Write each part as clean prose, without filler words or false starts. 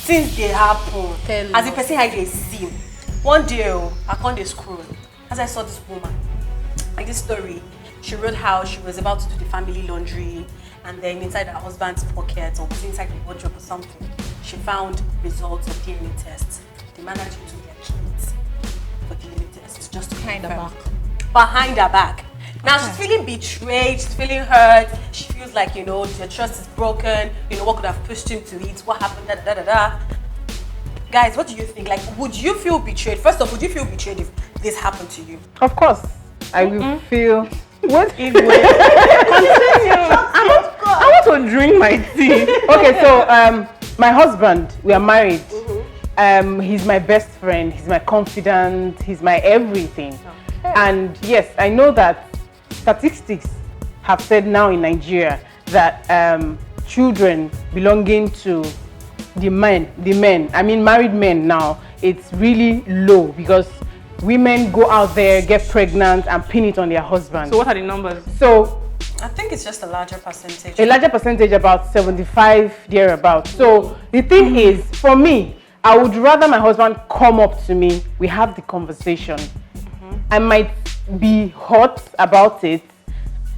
Things they happen. As a person how they see. One day, I can't dey scroll. As I saw this woman, like this story, she wrote how she was about to do the family laundry, and then inside her husband's pocket or inside the wardrobe or something, she found results of DNA tests. The manager took their kids for DNA tests just to Behind her back. Behind her back. Now she's feeling betrayed, she's feeling hurt, she feels like, you know, the trust is broken, you know, what could have pushed him to it, what happened, da da da da. Guys, what do you think? Like, would you feel betrayed? First off, would you feel betrayed if this happened to you? Of course, I will feel. What? Continue. I want to drink my tea. Okay, so my husband, we are married. He's my best friend. He's my confidant. He's my everything. Okay. And yes, I know that statistics have said now in Nigeria that children belonging to the men, I mean married men now, it's really low because women go out there, get pregnant and pin it on their husbands. So what are the numbers? So I think it's just a larger percentage. A larger percentage, about 75 thereabouts. So the thing is, for me, I would rather my husband come up to me, we have the conversation. I might be hot about it.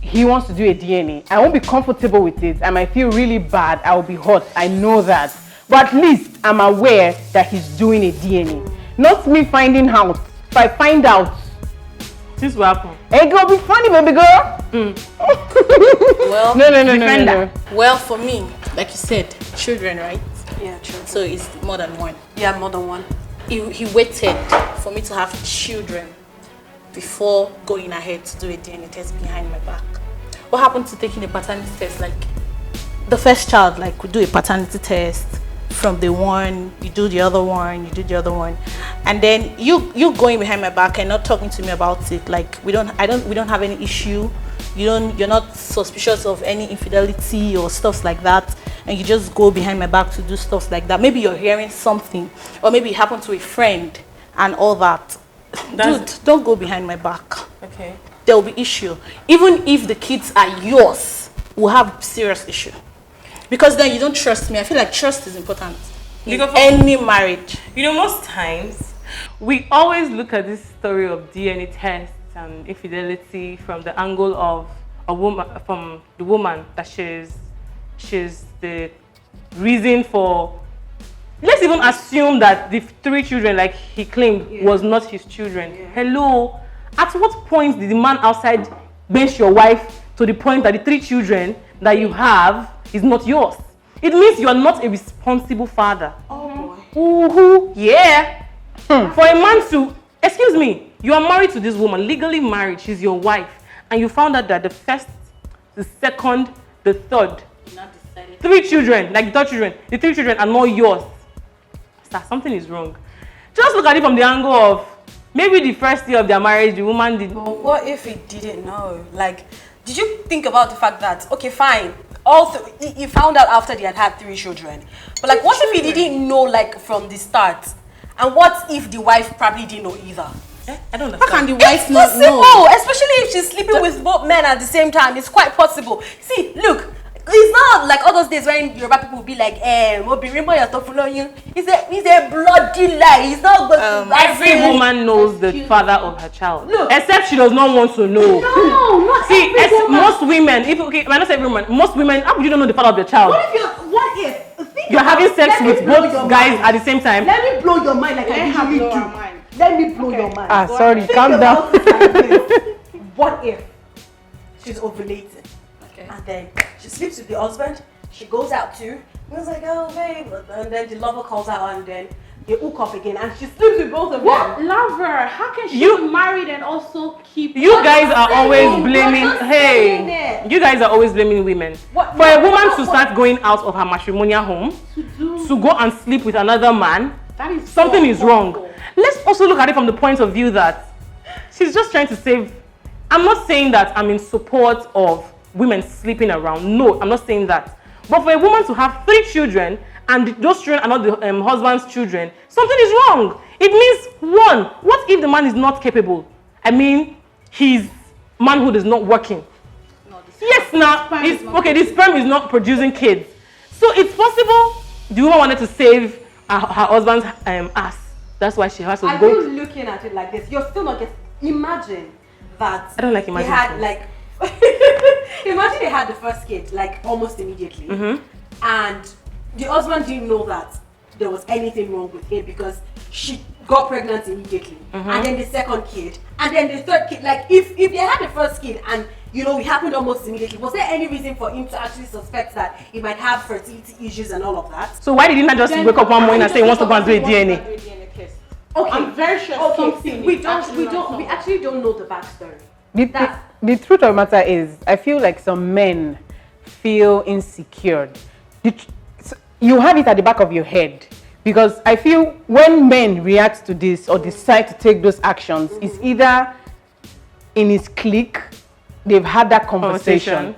He wants to do a DNA. I won't be comfortable with it. I might feel really bad. I will be hot. I know that. But at least I'm aware that he's doing a DNA. Not me finding out. If I find out, This will happen. it will be funny, baby girl. Well, No. Well, for me, like you said, children, right? yeah, true. So it's more than one. Yeah, more than one. He waited for me to have children before going ahead to do a DNA test behind my back. What happened to taking a paternity test? Like the first child, like we do a paternity test from the one, you do the other one, and then you going behind my back and not talking to me about it. Like we don't have any issue. You're not suspicious of any infidelity or stuff like that, and you just go behind my back to do stuff like that. Maybe you're hearing something, or maybe it happened to a friend and all that. Dude, don't go behind my back. Okay. There will be issue. Even if the kids are yours, we'll have serious issue. Because then you don't trust me. I feel like trust is important in any marriage. You know, most times we always look at this story of DNA tests and infidelity from the angle of a woman, from the woman that she's the reason for. Let's even assume that the 3 children, like he claimed, was not his children. Hello, at what point did the man outside bench your wife to the point that the 3 children that you have is not yours? It means you are not a responsible father. Oh boy. Ooh, yeah. For a man to, excuse me, you are married to this woman, legally married, she's your wife, and you found out that the first, the second, the third, 3 children, like the 3rd children, the 3 children are not yours. Sir, something is wrong. Just look at it from the angle of maybe the first year of their marriage, the woman did. But what if he didn't know? Like, did you think about the fact that, okay, fine, he found out after they had 3 children. But like, what if he didn't know, like, from the start? And what if the wife probably didn't know either? I don't understand. How can the wife It's not possible, know? especially if she's sleeping with both men at the same time. It's quite possible. See, look, it's not like all those days when Yoruba people will be like, it's a bloody lie. It's not good. Every woman knows the father of her child. Look. Except she does not want to know. No, not See, every woman. most women, if okay, I'm not saying every woman, most women, how would you not know the father of your child? What if You're having sex with both guys at the same time. Let me blow your mind like I usually do. Let me blow your mind. Sorry, calm down. About it like this. What if she's ovulating? Okay. And then she sleeps with the husband, she goes out too, and it's like, oh babe, and then the lover calls out and then they hook up again and she sleeps with both of them. Lover? How can she be married and also keep? You guys are always blaming, you guys are always blaming women. For a woman to start going out of her matrimonial home, to go and sleep with another man, something is wrong. Let's also look at it from the point of view that she's just trying to save. I'm not saying that I'm in support of women sleeping around. No, I'm not saying that. But for a woman to have 3 children and those children are not the husband's children, something is wrong. It means, 1, what if the man is not capable? I mean, his manhood is not working. Yes, now, the sperm is not producing kids. So it's possible the woman wanted to save her husband's ass. That's why she has to Are go. you looking at it like this? You're still not getting. Imagine that. I don't like imagine. They had like. Imagine they had the first kid like almost immediately, and the husband didn't know that there was anything wrong with him because she got pregnant immediately, and then the second kid, and then the third kid. Like if they had the first kid and it happened almost immediately, was there any reason for him to actually suspect that he might have fertility issues and all of that? So why did he not just wake up one morning and say he wants to go and do a DNA? Okay, I'm very sure something we actually don't know the backstory. The truth of the matter is, I feel like some men feel insecure. You have it at the back of your head. Because I feel when men react to this or decide to take those actions, it's either in his clique, they've had that conversation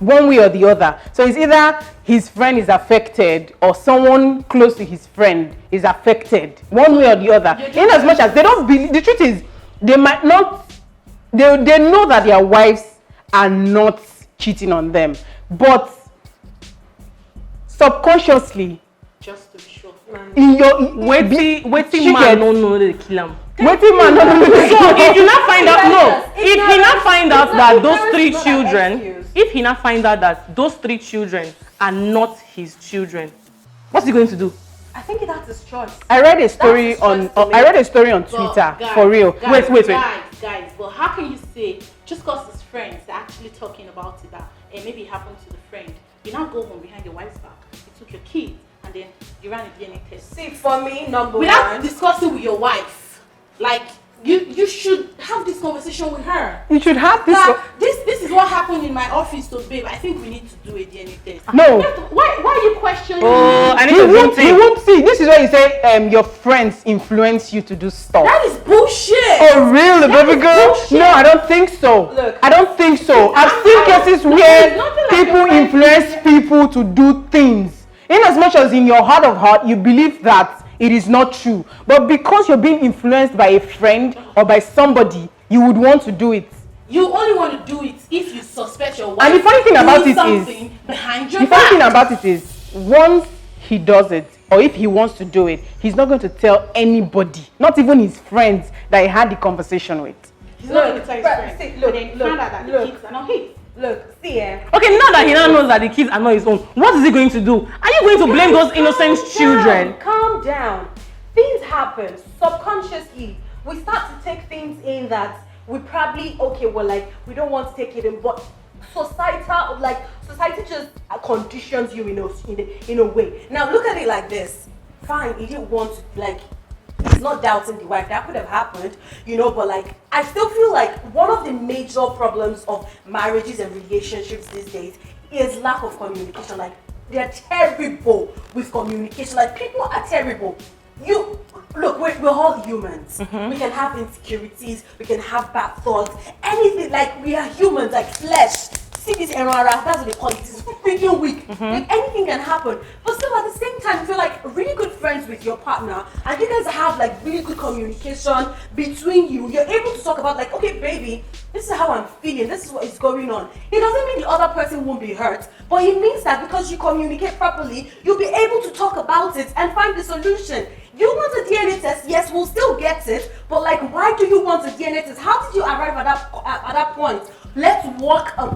one way or the other. So it's either his friend is affected or someone close to his friend is affected one way or the other. In as much as they don't believe, the truth is they might not, they know that their wives are not cheating on them, but subconsciously, just to be sure. in your waiting man no know they kill him. Waiting man no know. So if you not find out, if he not find out that those three children, if he not find out that those three children are not his children, what's he going to do? I think that's his choice. I read a story on Twitter, guys, for real. Guys, wait. Guys, but how can you say just because his friends are actually talking about it that maybe it happened to the friend, you now go home behind your wife's back, you took your kids and then you ran a DNA test. See, for me, without discussing with your wife, like you should have this conversation with her. You should have this. This is what happened in my office, so babe, I think we need to do a DNA test. No. Why are you questioning Oh, me? I need to vote. You won't see. This is why you say your friends influence you to do stuff. That is bullshit. Oh really, baby girl? bullshit. No, I don't think so. Look, I don't think so. I've seen cases where nothing like people your friend influence people to do things. In as much as in your heart of heart you believe that it is not true, but because you're being influenced by a friend or by somebody, you would want to do it. You only want to do it if you suspect your wife. And the funny thing about it something is, behind your the funny thing back. about it is, once he does it, or if he wants to do it, he's not going to tell anybody, not even his friends, that he had the conversation with. He's not going to tell his friends. see, But then he found out that the kids are not his. Look, see, Okay, now that he now knows that the kids are not his own, what is he going to do? Are you going to blame those innocent children? Calm down. Things happen subconsciously. We start to take things in that we probably we don't want to take it in, but society just conditions you in a way. Now look at it like this. Fine, he didn't want to he's not doubting the wife. That could have happened, but I still feel like one of the major problems of marriages and relationships these days is lack of communication. They're terrible with communication. People are terrible. Look, we're all humans. We can have insecurities, we can have bad thoughts, anything. We are humans, flesh. See this error, that's what they call it. It's freaking weak. Anything can happen. But still at the same time, feel really good friends with your partner, and you guys have really good communication between you. You're able to talk about okay, baby, this is how I'm feeling, this is what is going on. It doesn't mean the other person won't be hurt, but it means that because you communicate properly, you'll be able to talk about it and find the solution. You want a DNA test? Yes, we'll still get it. But why do you want a DNA test? How did you arrive at that point? Let's walk. I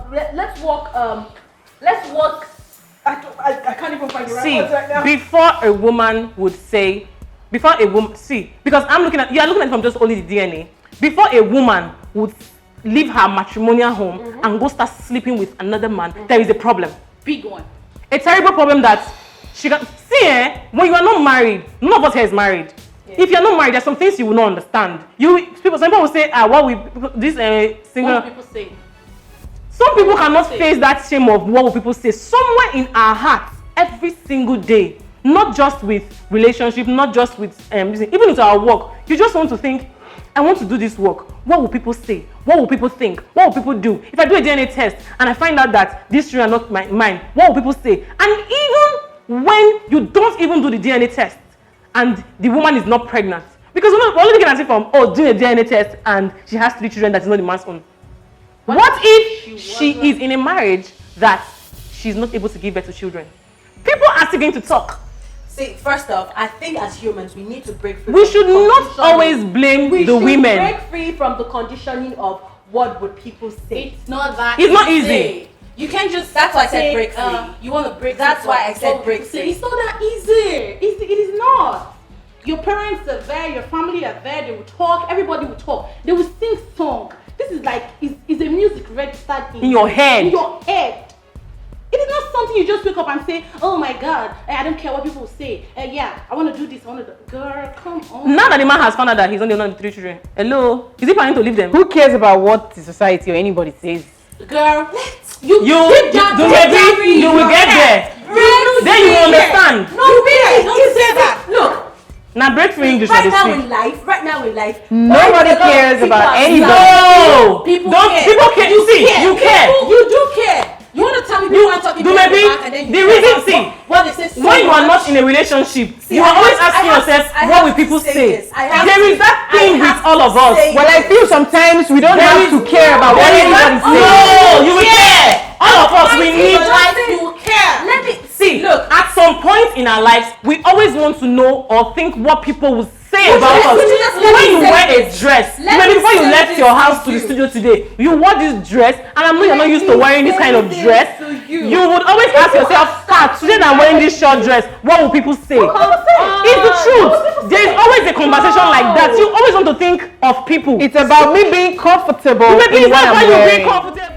can't even find the right words right now. Before a woman would say, because you're looking at it from just only the DNA. Before a woman would leave her matrimonial home and go start sleeping with another man, there is a problem. Big one. A terrible problem that she can see. When you are not married, none of us here is married. Yeah. If you're not married, there's some things you will not understand. Some people will say, single. What people say? Some people cannot face that shame of what will people say. Somewhere in our hearts, every single day, not just with relationship, not just with even with our work, you just want to think, I want to do this work. What will people say? What will people think? What will people do? If I do a DNA test and I find out that these children are not mine, what will people say? And even when you don't even do the DNA test and the woman is not pregnant, because we're only looking at it from, doing a DNA test and she has 3 children that is not the man's own. What if she is in a marriage that she's not able to give birth to children? People are still going to talk. See, first off, I think as humans we need to break free. We should not always blame the women. Break free from the conditioning of what would people say. It's not that. It's not easy. You can't just. That's why I said break free. You want to break. That's free why from I said what break people say. free. It's not that easy. It is not. Your parents are there. Your family are there. They will talk. Everybody will talk. They will sing song. This is like is a music registered in your head. In your head. It is not something you just wake up and say, oh my God, I don't care what people say. Yeah, I want to do this, I want to do. Girl, come on. Now that the man has found out that he's only one of 3 children, hello, is he planning to leave them? Who cares about what the society or anybody says? Girl, you will get there. Then you will understand. No, really, don't say that. Look. Now break free English. Right now in life, nobody cares about anybody. No, people care. You care. You do care. You want to tell me people are talking behind your back and then the reason see what they say when you are not in a relationship, you are always asking yourself, what will people say? There is that thing with all of us. Well, I feel sometimes we don't have to care about what anybody says. No, you will care. All of us, we need. You care. Let me see. Look, at some point in our lives, we always want to know or think what people will say about us. When you wear a dress, maybe before you left your house to the studio today, you wore this dress, and I know you're not used to wearing this kind of dress. You would always ask yourself, today I'm wearing this short dress, what will people say? It's the truth. There is always a conversation like that. You always want to think of people. It's about me being comfortable Maybe in it's what not I'm about you wearing. being comfortable.